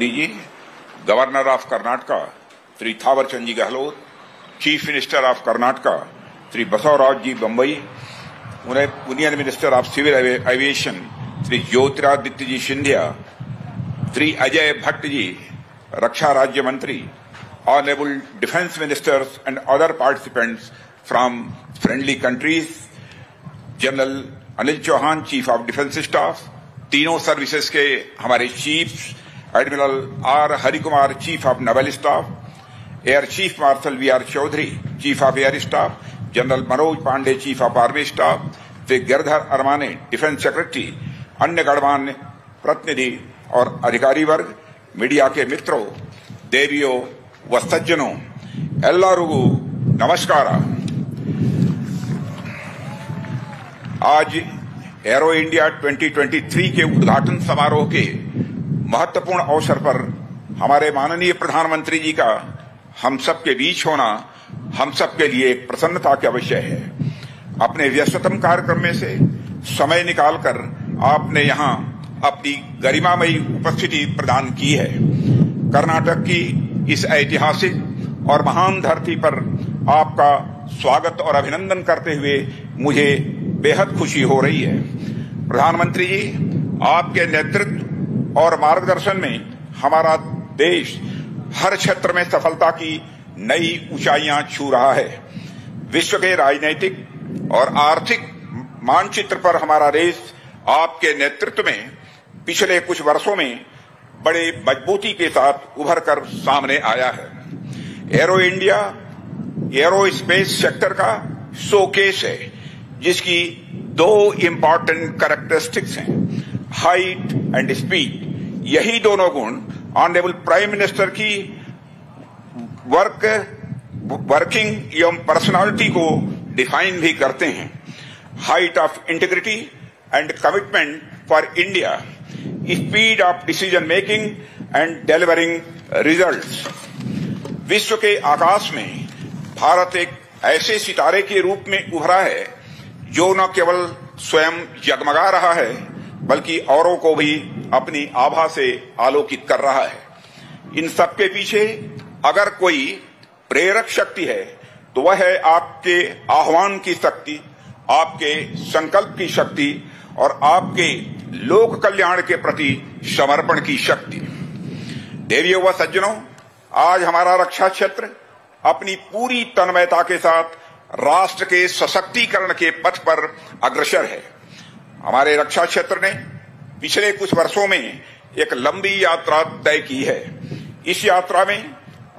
Modi ji, governor of Karnataka Shri Thawarchand ji Gehlot, chief minister of Karnataka Shri Basavaraj ji Bommai, union minister of civil aviation Shri Jyotiraditya ji Scindia, Shri Ajay Bhatt ji रक्षा राज्य मंत्री, honourable defence ministers and other participants from friendly countries, general Anil Chauhan chief of defence staff, तीनों services के हमारे chief, admiral R Harikumar chief of naval staff, air chief marshal V R Chaudhari chief of air staff, general Manoj Pande chief of army staff, Shri Giridhar Aramane defence secretary, अन्य गणमान्य प्रतिनिधि और अधिकारी वर्ग, media के मित्रों, देवियों व सज्जनों, एल्लारुगु नमस्कार। आज एरो इंडिया 2023 के उद्घाटन समारोह के महत्वपूर्ण अवसर पर हमारे माननीय प्रधानमंत्री जी का हम सबके बीच होना हम सबके लिए एक प्रसन्नता का विषय है। अपने व्यस्ततम कार्यक्रम में से समय निकालकर आपने यहाँ अपनी गरिमामयी उपस्थिति प्रदान की है। कर्नाटक की इस ऐतिहासिक और महान धरती पर आपका स्वागत और अभिनंदन करते हुए मुझे बेहद खुशी हो रही है। प्रधानमंत्री जी, आपके नेतृत्व और मार्गदर्शन में हमारा देश हर क्षेत्र में सफलता की नई ऊंचाइयां छू रहा है। विश्व के राजनीतिक और आर्थिक मानचित्र पर हमारा देश आपके नेतृत्व में पिछले कुछ वर्षों में बड़े मजबूती के साथ उभर कर सामने आया है। एरो इंडिया एरोस्पेस सेक्टर का शोकेस है, जिसकी दो इम्पॉर्टेंट कैरेक्टरिस्टिक्स हैं, हाइट एंड स्पीड। यही दोनों गुण ऑनरेबल प्राइम मिनिस्टर की वर्किंग एवं पर्सनालिटी को डिफाइन भी करते हैं। Height of integrity and commitment for India, speed of decision making and delivering results. विश्व के आकाश में भारत एक ऐसे सितारे के रूप में उभरा है जो न केवल स्वयं जगमगा रहा है बल्कि औरों को भी अपनी आभा से आलोकित कर रहा है। इन सबके पीछे अगर कोई प्रेरक शक्ति है तो वह है आपके आह्वान की शक्ति, आपके संकल्प की शक्ति और आपके लोक कल्याण के प्रति समर्पण की शक्ति। देवियों व सज्जनों, आज हमारा रक्षा क्षेत्र अपनी पूरी तन्मयता के साथ राष्ट्र के सशक्तिकरण के पथ पर अग्रसर है। हमारे रक्षा क्षेत्र ने पिछले कुछ वर्षों में एक लंबी यात्रा तय की है। इस यात्रा में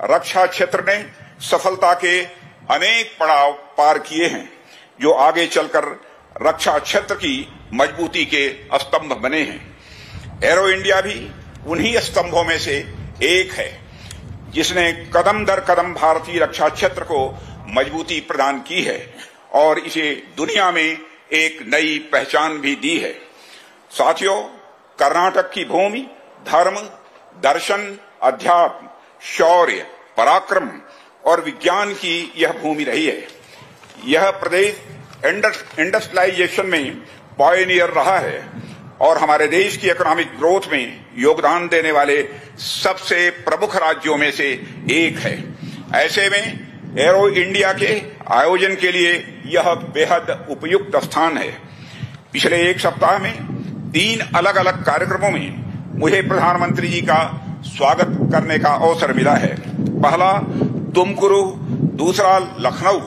रक्षा क्षेत्र ने सफलता के अनेक पड़ाव पार किए हैं, जो आगे चलकर रक्षा क्षेत्र की मजबूती के स्तंभ बने हैं। एरो इंडिया भी उन्हीं स्तंभों में से एक है, जिसने कदम दर कदम भारतीय रक्षा क्षेत्र को मजबूती प्रदान की है और इसे दुनिया में एक नई पहचान भी दी है। साथियों, कर्नाटक की भूमि धर्म, दर्शन, अध्यात्म, शौर्य, पराक्रम और विज्ञान की यह भूमि रही है। यह प्रदेश इंडस्ट्रियलाइजेशन में पायनियर रहा है और हमारे देश की इकोनॉमिक ग्रोथ में योगदान देने वाले सबसे प्रमुख राज्यों में से एक है। ऐसे में एरो इंडिया के आयोजन के लिए यह बेहद उपयुक्त स्थान है। पिछले एक सप्ताह में 3 अलग अलग कार्यक्रमों में मुझे प्रधानमंत्री जी का स्वागत करने का अवसर मिला है। पहला तुमकुरु, दूसरा लखनऊ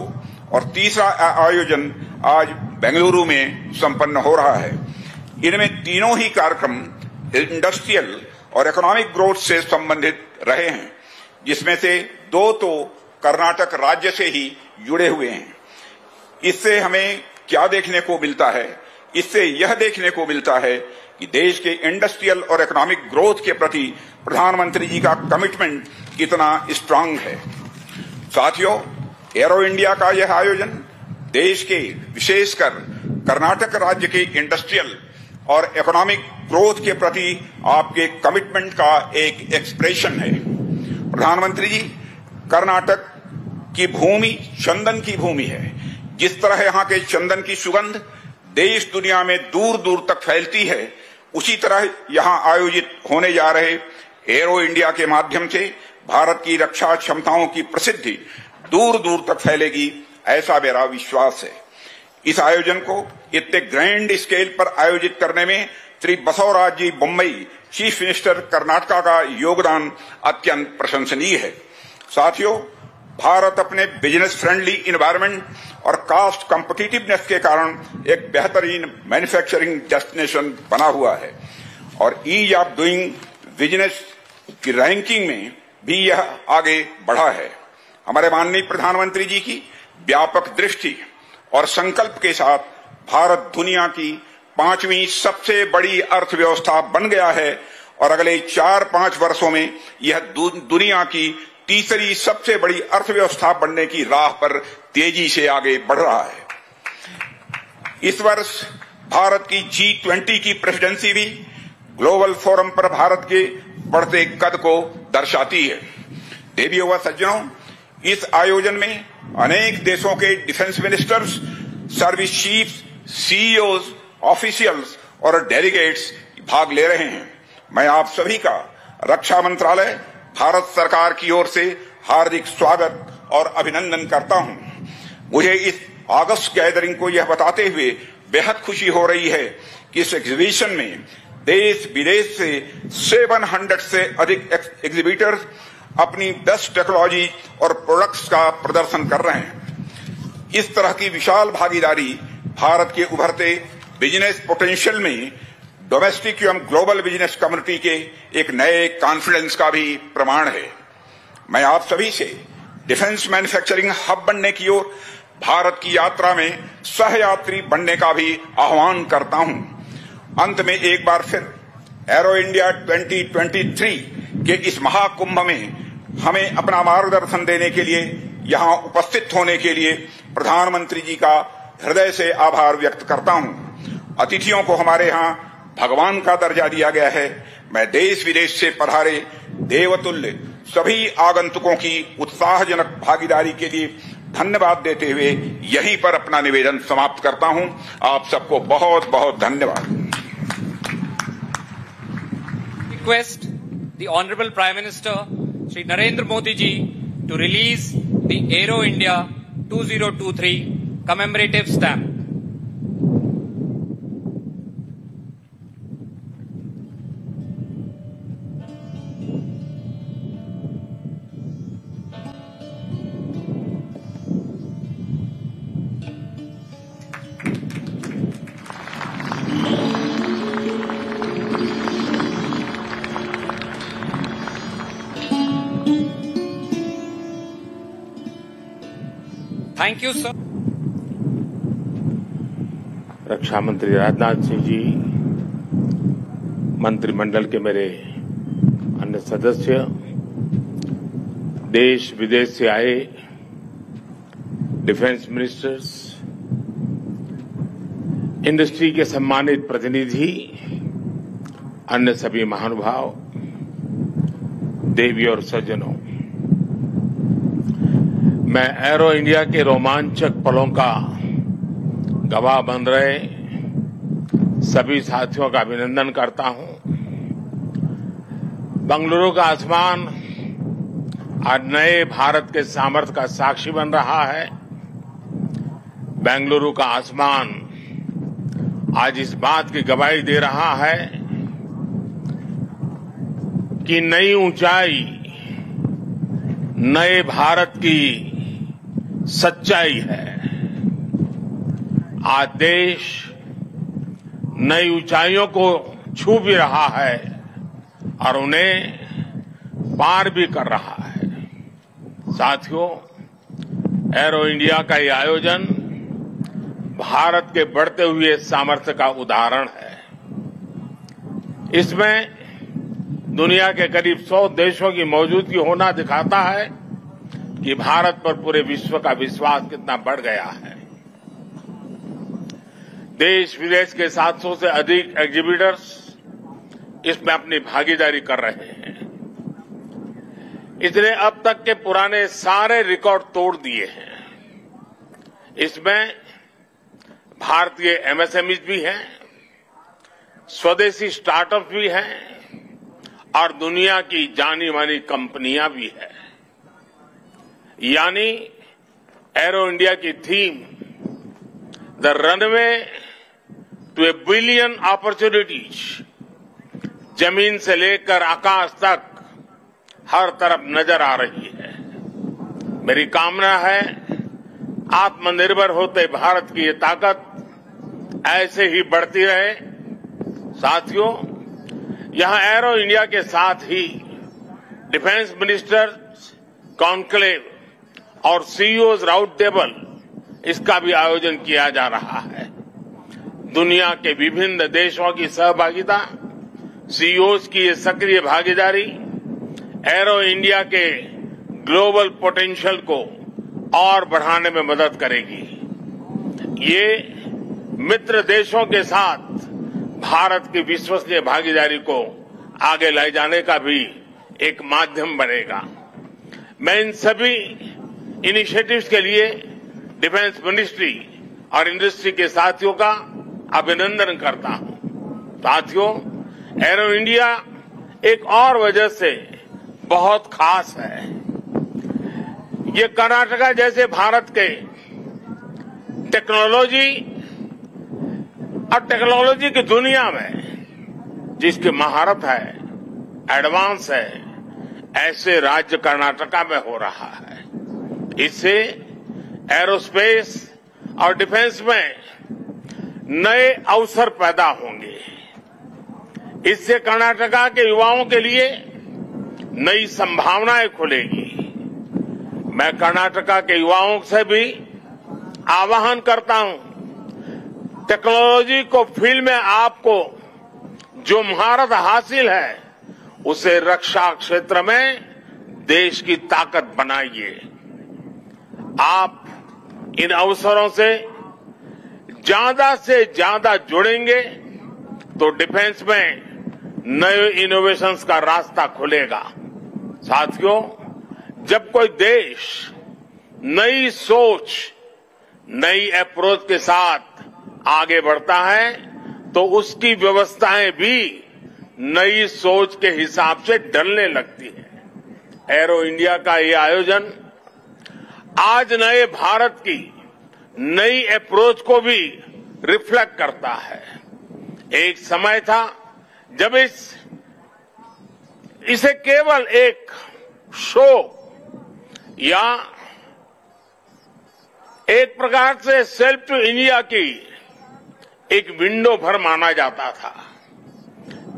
और तीसरा आयोजन आज बेंगलुरु में संपन्न हो रहा है। इनमें तीनों ही कार्यक्रम इंडस्ट्रियल और इकोनॉमिक ग्रोथ से संबंधित रहे हैं, जिसमें से 2 तो कर्नाटक राज्य से ही जुड़े हुए हैं। इससे हमें क्या देखने को मिलता है? इससे यह देखने को मिलता है कि देश के इंडस्ट्रियल और इकोनॉमिक ग्रोथ के प्रति प्रधानमंत्री जी का कमिटमेंट कितना स्ट्रांग है। साथियों, एरो इंडिया का यह आयोजन देश के, विशेषकर कर्नाटक राज्य के इंडस्ट्रियल और इकोनॉमिक ग्रोथ के प्रति आपके कमिटमेंट का एक एक्सप्रेशन है। प्रधानमंत्री जी, कर्नाटक की भूमि चंदन की भूमि है। जिस तरह यहाँ के चंदन की सुगंध देश दुनिया में दूर दूर तक फैलती है, उसी तरह यहाँ आयोजित होने जा रहे एरो इंडिया के माध्यम से भारत की रक्षा क्षमताओं की प्रसिद्धि दूर दूर तक फैलेगी, ऐसा मेरा विश्वास है। इस आयोजन को इतने ग्रैंड स्केल पर आयोजित करने में श्री बसवराज जी बोम्मई, चीफ मिनिस्टर कर्नाटका का योगदान अत्यंत प्रशंसनीय है। साथियों, भारत अपने बिजनेस फ्रेंडली इन्वायरमेंट और कास्ट कॉम्पिटिटिवनेस के कारण एक बेहतरीन मैन्युफैक्चरिंग डेस्टिनेशन बना हुआ है और ईज ऑफ डूइंग बिजनेस की रैंकिंग में भी यह आगे बढ़ा है। हमारे माननीय प्रधानमंत्री जी की व्यापक दृष्टि और संकल्प के साथ भारत दुनिया की 5वीं सबसे बड़ी अर्थव्यवस्था बन गया है और अगले 4-5 वर्षों में यह दुनिया की तीसरी सबसे बड़ी अर्थव्यवस्था बनने की राह पर तेजी से आगे बढ़ रहा है। इस वर्ष भारत की G20 की प्रेसिडेंसी भी ग्लोबल फोरम पर भारत के बढ़ते कद को दर्शाती है। देवियों व सज्जनों, इस आयोजन में अनेक देशों के defence ministers, service chiefs, CEOs, officials और डेलीगेट्स भाग ले रहे हैं। मैं आप सभी का रक्षा मंत्रालय, भारत सरकार की ओर से हार्दिक स्वागत और अभिनंदन करता हूं। मुझे इस अगस्त गैदरिंग को यह बताते हुए बेहद खुशी हो रही है कि इस एग्जीबिशन में देश विदेश से 700 से अधिक एग्जीबिटर्स अपनी बेस्ट टेक्नोलॉजी और प्रोडक्ट्स का प्रदर्शन कर रहे हैं। इस तरह की विशाल भागीदारी भारत के उभरते बिजनेस पोटेंशियल में डोमेस्टिक एवं ग्लोबल बिजनेस कम्युनिटी के एक नए कॉन्फिडेंस का भी प्रमाण है। मैं आप सभी से डिफेंस मैन्युफैक्चरिंग हब बनने की ओर भारत की यात्रा में सहयात्री बनने का भी आह्वान करता हूं। अंत में एक बार फिर एरो इंडिया 2023 के इस महाकुंभ में हमें अपना मार्गदर्शन देने के लिए, यहां उपस्थित होने के लिए प्रधानमंत्री जी का हृदय से आभार व्यक्त करता हूं। अतिथियों को हमारे यहां भगवान का दर्जा दिया गया है। मैं देश विदेश से पधारे देवतुल्य सभी आगंतुकों की उत्साहजनक भागीदारी के लिए धन्यवाद देते हुए यहीं पर अपना निवेदन समाप्त करता हूं। आप सबको बहुत बहुत धन्यवाद। Request the Honorable Prime Minister Shri Narendra Modi ji to release the Aero India 2023 commemorative stamp. Thank you, sir. रक्षा मंत्री राजनाथ सिंह जी, मंत्रिमंडल के मेरे अन्य सदस्य, देश विदेश से आए डिफेंस मिनिस्टर्स, इंडस्ट्री के सम्मानित प्रतिनिधि, अन्य सभी महानुभाव, देवी और सज्जनों, मैं एरो इंडिया के रोमांचक पलों का गवाह बन रहे सभी साथियों का अभिनंदन करता हूं। बेंगलुरु का आसमान आज नए भारत के सामर्थ्य का साक्षी बन रहा है। बेंगलुरु का आसमान आज इस बात की गवाही दे रहा है कि नई ऊंचाई, नए भारत की सच्चाई है। आज देश नई ऊंचाइयों को छू भी रहा है और उन्हें पार भी कर रहा है। साथियों, एरो इंडिया का ये आयोजन भारत के बढ़ते हुए सामर्थ्य का उदाहरण है। इसमें दुनिया के करीब 100 देशों की मौजूदगी होना दिखाता है कि भारत पर पूरे विश्व का विश्वास कितना बढ़ गया है। देश विदेश के 700 से अधिक एग्जीबिटर्स इसमें अपनी भागीदारी कर रहे हैं। इसने अब तक के पुराने सारे रिकॉर्ड तोड़ दिए हैं। इसमें भारतीय एमएसएमईज भी हैं, स्वदेशी स्टार्टअप भी हैं और दुनिया की जानी मानी कंपनियां भी है। यानी एरो इंडिया की theme the runway to a billion opportunities, जमीन से लेकर आकाश तक हर तरफ नजर आ रही है। मेरी कामना है आत्मनिर्भर होते भारत की ये ताकत ऐसे ही बढ़ती रहे। साथियों, यहां एरो इंडिया के साथ ही डिफेंस मिनिस्टर्स कॉन्क्लेव और सीईओज राउंड टेबल, इसका भी आयोजन किया जा रहा है। दुनिया के विभिन्न देशों की सहभागिता, सीईओज की ये सक्रिय भागीदारी एरो इंडिया के ग्लोबल पोटेंशियल को और बढ़ाने में मदद करेगी। ये मित्र देशों के साथ भारत की विश्वसनीय भागीदारी को आगे ले जाने का भी एक माध्यम बनेगा। मैं इन सभी इनिशिएटिव्स के लिए डिफेंस मिनिस्ट्री और इंडस्ट्री के साथियों का अभिनंदन करता हूं। साथियों, एरो इंडिया एक और वजह से बहुत खास है। ये कर्नाटका जैसे भारत के टेक्नोलॉजी और टेक्नोलॉजी की दुनिया में जिसकी महारत है, एडवांस है, ऐसे राज्य कर्नाटका में हो रहा है। इससे एरोस्पेस और डिफेंस में नए अवसर पैदा होंगे। इससे कर्नाटका के युवाओं के लिए नई संभावनाएं खुलेगी। मैं कर्नाटका के युवाओं से भी आह्वान करता हूं, टेक्नोलॉजी को फील्ड में आपको जो महारत हासिल है उसे रक्षा क्षेत्र में देश की ताकत बनाइए। आप इन अवसरों से ज्यादा जुड़ेंगे तो डिफेंस में नए इनोवेशंस का रास्ता खुलेगा। साथियों, जब कोई देश नई सोच, नई अप्रोच के साथ आगे बढ़ता है तो उसकी व्यवस्थाएं भी नई सोच के हिसाब से ढलने लगती है। एरो इंडिया का ये आयोजन आज नए भारत की नई अप्रोच को भी रिफ्लेक्ट करता है। एक समय था जब इसे केवल एक शो या एक प्रकार से सेल्फ टू इंडिया की एक विंडो भर माना जाता था।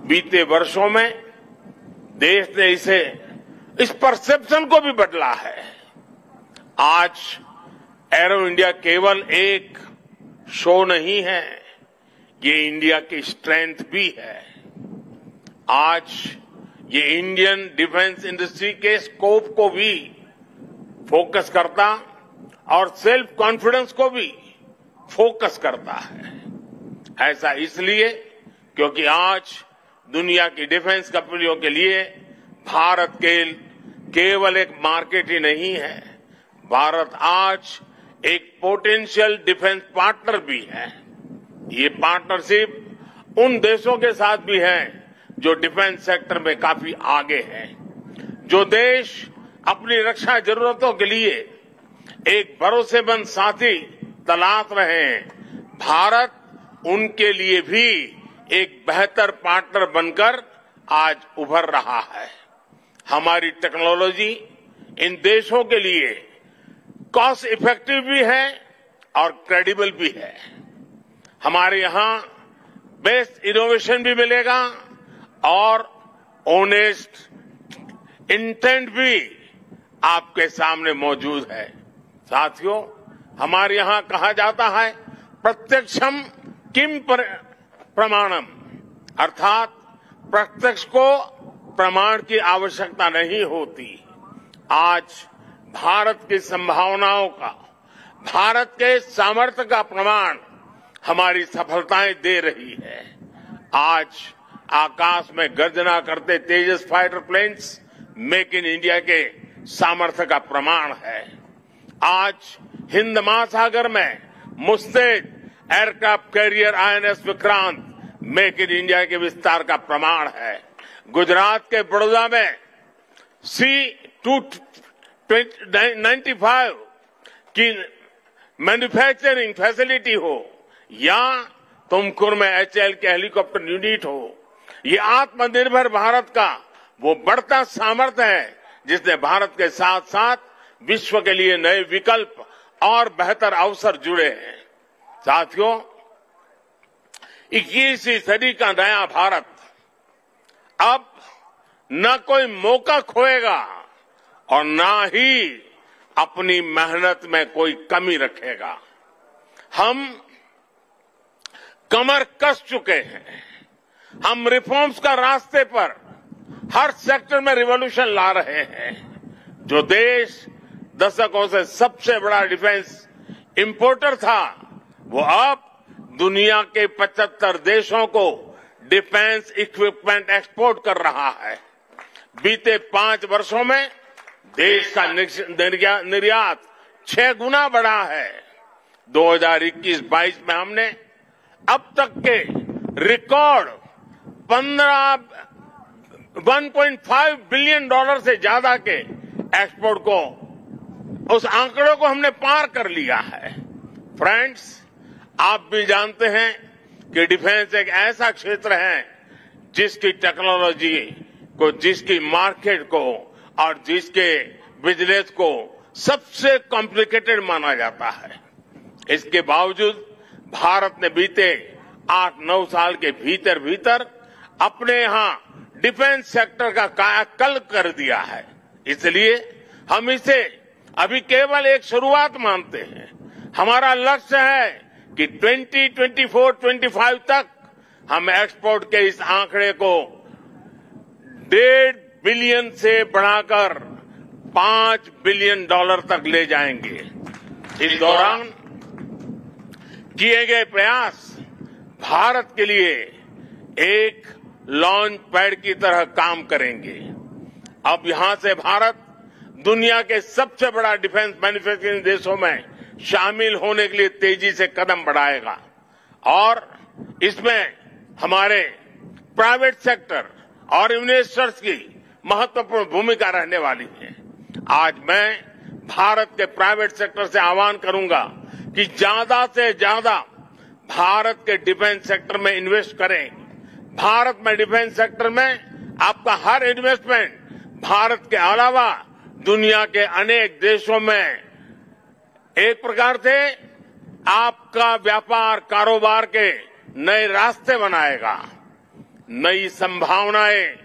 बीते वर्षों में देश ने इस परसेप्शन को भी बदला है। आज एरो इंडिया केवल एक शो नहीं है, ये इंडिया की स्ट्रेंथ भी है। आज ये इंडियन डिफेंस इंडस्ट्री के स्कोप को भी फोकस करता और सेल्फ कॉन्फिडेंस को भी फोकस करता है। ऐसा इसलिए क्योंकि आज दुनिया की डिफेंस कंपनियों के लिए भारत केवल एक मार्केट ही नहीं है, भारत आज एक पोटेंशियल डिफेंस पार्टनर भी है। ये पार्टनरशिप उन देशों के साथ भी है जो डिफेंस सेक्टर में काफी आगे हैं। जो देश अपनी रक्षा जरूरतों के लिए एक भरोसेमंद साथी तलाश रहे हैं, भारत उनके लिए भी एक बेहतर पार्टनर बनकर आज उभर रहा है। हमारी टेक्नोलॉजी इन देशों के लिए कॉस्ट इफेक्टिव भी है और क्रेडिबल भी है। हमारे यहां बेस्ट इनोवेशन भी मिलेगा और ऑनेस्ट इंटेंट भी आपके सामने मौजूद है। साथियों, हमारे यहां कहा जाता है प्रत्यक्षम किम प्रमाणम, अर्थात प्रत्यक्ष को प्रमाण की आवश्यकता नहीं होती। आज भारत की संभावनाओं का, भारत के सामर्थ्य का प्रमाण हमारी सफलताएं दे रही है। आज आकाश में गर्जना करते Tejas fighter planes make in India के सामर्थ्य का प्रमाण है। आज हिंद महासागर में मुस्तैद aircraft carrier INS Vikrant make in India के विस्तार का प्रमाण है। गुजरात के बड़ौदा में C295 की मैन्युफैक्चरिंग फैसिलिटी हो या तुमकुर में HAL के हेलीकॉप्टर यूनिट हो, ये आत्मनिर्भर भारत का वो बढ़ता सामर्थ्य है जिसने भारत के साथ साथ विश्व के लिए नए विकल्प और बेहतर अवसर जुड़े हैं। साथियों, 21वीं सदी का नया भारत अब न कोई मौका खोएगा और न ही अपनी मेहनत में कोई कमी रखेगा। हम कमर कस चुके हैं। हम रिफॉर्म्स का रास्ते पर हर सेक्टर में रिवॉल्यूशन ला रहे हैं। जो देश दशकों से सबसे बड़ा डिफेंस इंपोर्टर था, वो अब दुनिया के 75 देशों को डिफेंस इक्विपमेंट एक्सपोर्ट कर रहा है। बीते 5 वर्षों में देश का निर्यात 6 गुना बढ़ा है। 2021-22 में हमने अब तक के रिकॉर्ड 1.5 बिलियन डॉलर से ज्यादा के एक्सपोर्ट को, उस आंकड़ों को हमने पार कर लिया है। फ्रेंड्स, आप भी जानते हैं कि डिफेंस एक ऐसा क्षेत्र है जिसकी टेक्नोलॉजी को, जिसकी मार्केट को और जिसके बिजनेस को सबसे कॉम्प्लिकेटेड माना जाता है। इसके बावजूद भारत ने बीते 8-9 साल के भीतर भीतर अपने यहां डिफेंस सेक्टर का कायाकल्प कर दिया है। इसलिए हम इसे अभी केवल एक शुरुआत मानते हैं। हमारा लक्ष्य है कि 2024-25 तक हम एक्सपोर्ट के इस आंकड़े को 1.5 बिलियन से बढ़ाकर 5 बिलियन डॉलर तक ले जाएंगे। इस दौरान किए गए प्रयास भारत के लिए एक लॉन्च पैड की तरह काम करेंगे। अब यहां से भारत दुनिया के सबसे बड़ा डिफेंस मैन्युफैक्चरिंग देशों में शामिल होने के लिए तेजी से कदम बढ़ाएगा और इसमें हमारे प्राइवेट सेक्टर और इन्वेस्टर्स की महत्वपूर्ण भूमिका रहने वाली है। आज मैं भारत के प्राइवेट सेक्टर से आह्वान करूंगा कि ज्यादा से ज्यादा भारत के डिफेंस सेक्टर में इन्वेस्ट करें। भारत में डिफेंस सेक्टर में आपका हर इन्वेस्टमेंट भारत के अलावा दुनिया के अनेक देशों में एक प्रकार से आपका व्यापार कारोबार के नए रास्ते बनाएगा। नई संभावनाएं,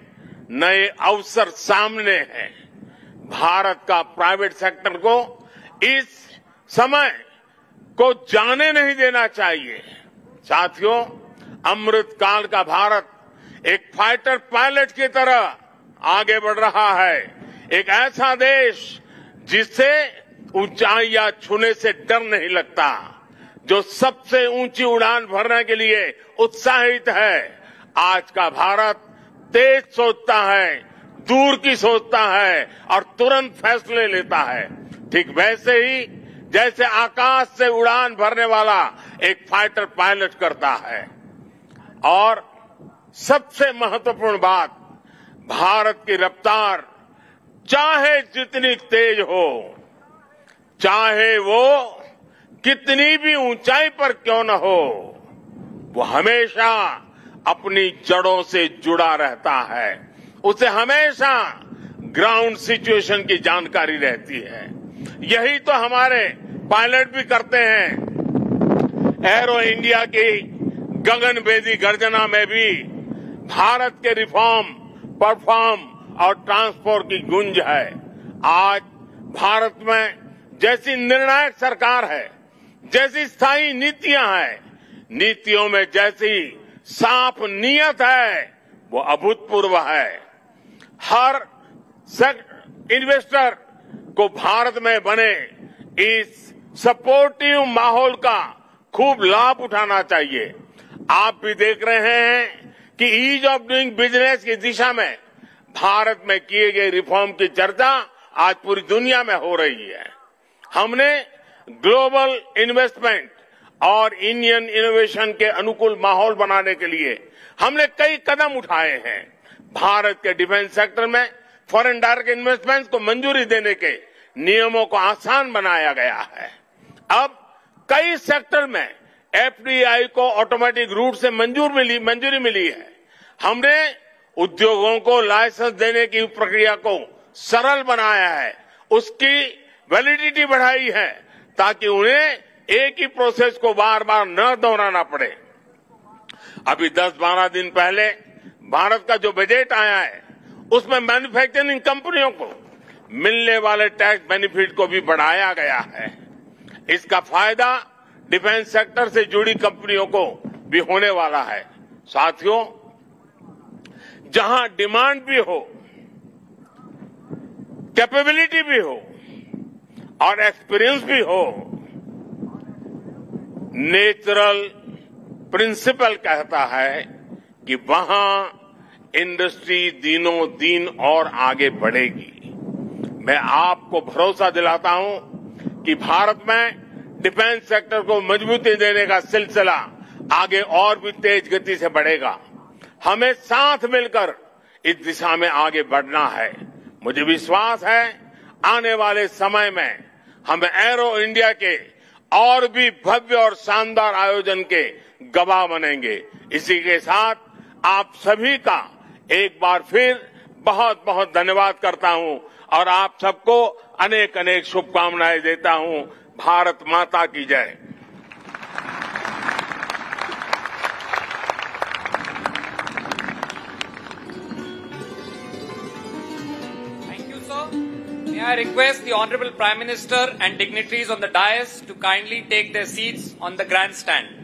नए अवसर सामने हैं। भारत का प्राइवेट सेक्टर को इस समय को जाने नहीं देना चाहिए। साथियों, अमृत काल का भारत एक फाइटर पायलट की तरह आगे बढ़ रहा है। एक ऐसा देश जिससे ऊंचाइयां छूने से डर नहीं लगता, जो सबसे ऊंची उड़ान भरने के लिए उत्साहित है। आज का भारत तेज सोचता है, दूर की सोचता है और तुरंत फैसले लेता है। ठीक वैसे ही जैसे आकाश से उड़ान भरने वाला एक फाइटर पायलट करता है। और सबसे महत्वपूर्ण बात, भारत की रफ्तार चाहे जितनी तेज हो, चाहे वो कितनी भी ऊंचाई पर क्यों न हो, वो हमेशा अपनी जड़ों से जुड़ा रहता है। उसे हमेशा ग्राउंड सिचुएशन की जानकारी रहती है। यही तो हमारे पायलट भी करते हैं। एरो इंडिया की गगनभेदी गर्जना में भी भारत के रिफॉर्म, परफॉर्म और ट्रांसपोर्ट की गूंज है। आज भारत में जैसी निर्णायक सरकार है, जैसी स्थायी नीतियां हैं, नीतियों में जैसी साफ नीयत है, वो अभूतपूर्व है। हर इन्वेस्टर को भारत में बने इस सपोर्टिव माहौल का खूब लाभ उठाना चाहिए। आप भी देख रहे हैं कि ईज ऑफ डूइंग बिजनेस की दिशा में भारत में किए गए रिफॉर्म की चर्चा आज पूरी दुनिया में हो रही है। हमने ग्लोबल इन्वेस्टमेंट और इंडियन इनोवेशन के अनुकूल माहौल बनाने के लिए हमने कई कदम उठाए हैं। भारत के डिफेंस सेक्टर में फॉरेन डायरेक्ट इन्वेस्टमेंट को मंजूरी देने के नियमों को आसान बनाया गया है। अब कई सेक्टर में एफडीआई को ऑटोमेटिक रूट से मंजूरी मिली है। हमने उद्योगों को लाइसेंस देने की प्रक्रिया को सरल बनाया है, उसकी वैलिडिटी बढ़ाई है ताकि उन्हें एक ही प्रोसेस को बार बार न दोहराना पड़े। अभी 10-12 दिन पहले भारत का जो बजट आया है उसमें मैन्युफैक्चरिंग कंपनियों को मिलने वाले टैक्स बेनिफिट को भी बढ़ाया गया है। इसका फायदा डिफेंस सेक्टर से जुड़ी कंपनियों को भी होने वाला है। साथियों, जहां डिमांड भी हो, कैपेबिलिटी भी हो और एक्सपीरियंस भी हो, नेचुरल प्रिंसिपल कहता है कि वहां इंडस्ट्री दिनों दिन और आगे बढ़ेगी। मैं आपको भरोसा दिलाता हूं कि भारत में डिफेंस सेक्टर को मजबूती देने का सिलसिला आगे और भी तेज गति से बढ़ेगा। हमें साथ मिलकर इस दिशा में आगे बढ़ना है। मुझे विश्वास है आने वाले समय में हम एरो इंडिया के और भी भव्य और शानदार आयोजन के गवाह बनेंगे। इसी के साथ आप सभी का एक बार फिर बहुत बहुत धन्यवाद करता हूं और आप सबको अनेक अनेक शुभकामनाएं देता हूं। भारत माता की जय। Thank you, sir. May I request the Honorable Prime Minister and dignitaries on the dais to kindly take their seats on the grandstand.